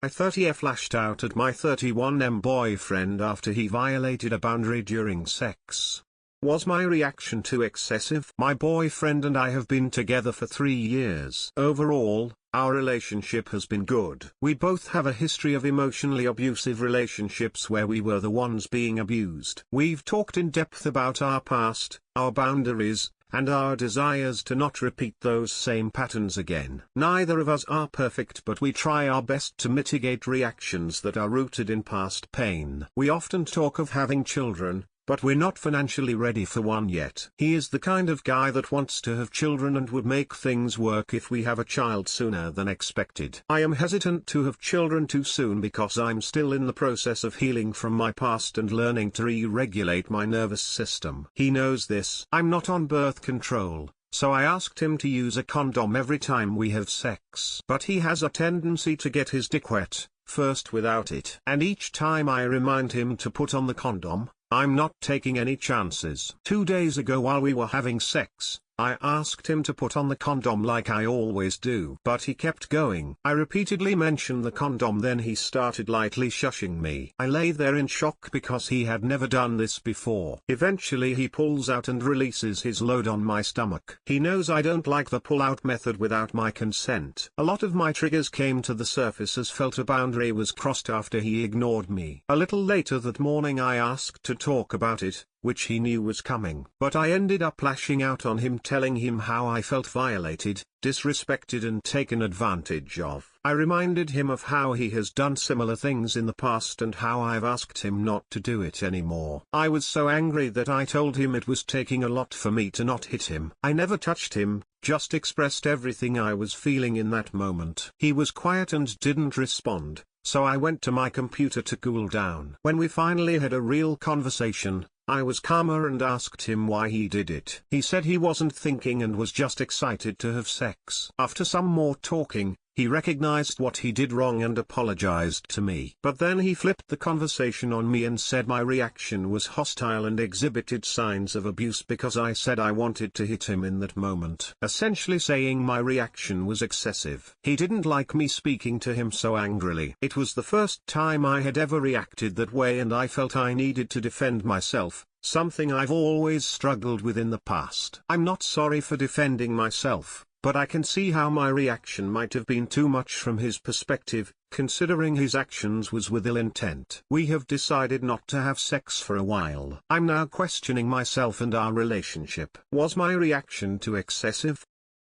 I 30F lashed out at my 31M boyfriend after he violated a boundary during sex. Was my reaction too excessive? My boyfriend and I have been together for 3 years. Overall, our relationship has been good. We both have a history of emotionally abusive relationships where we were the ones being abused. We've talked in depth about our past, our boundaries, and our desires to not repeat those same patterns again. Neither of us are perfect, but we try our best to mitigate reactions that are rooted in past pain. We often talk of having children, but we're not financially ready for one yet. He is the kind of guy that wants to have children and would make things work if we have a child sooner than expected. I am hesitant to have children too soon because I'm still in the process of healing from my past and learning to re-regulate my nervous system. He knows this. I'm not on birth control, so I asked him to use a condom every time we have sex. But he has a tendency to get his dick wet, first without it. And each time I remind him to put on the condom, I'm not taking any chances. 2 days ago while we were having sex, I asked him to put on the condom like I always do. But he kept going. I repeatedly mentioned the condom, then he started lightly shushing me. I lay there in shock because he had never done this before. Eventually he pulls out and releases his load on my stomach. He knows I don't like the pull-out method without my consent. A lot of my triggers came to the surface as felt a boundary was crossed after he ignored me. A little later that morning I asked to talk about it, which he knew was coming. But I ended up lashing out on him, telling him how I felt violated, disrespected and taken advantage of. I reminded him of how he has done similar things in the past and how I've asked him not to do it anymore. I was so angry that I told him it was taking a lot for me to not hit him. I never touched him, just expressed everything I was feeling in that moment. He was quiet and didn't respond, so I went to my computer to cool down. When we finally had a real conversation, I was calmer and asked him why he did it. He said he wasn't thinking and was just excited to have sex. After some more talking, he recognized what he did wrong and apologized to me. But then he flipped the conversation on me and said my reaction was hostile and exhibited signs of abuse because I said I wanted to hit him in that moment. Essentially saying my reaction was excessive. He didn't like me speaking to him so angrily. It was the first time I had ever reacted that way and I felt I needed to defend myself, something I've always struggled with in the past. I'm not sorry for defending myself, but I can see how my reaction might have been too much from his perspective, considering his actions was with ill intent. We have decided not to have sex for a while. I'm now questioning myself and our relationship. Was my reaction too excessive?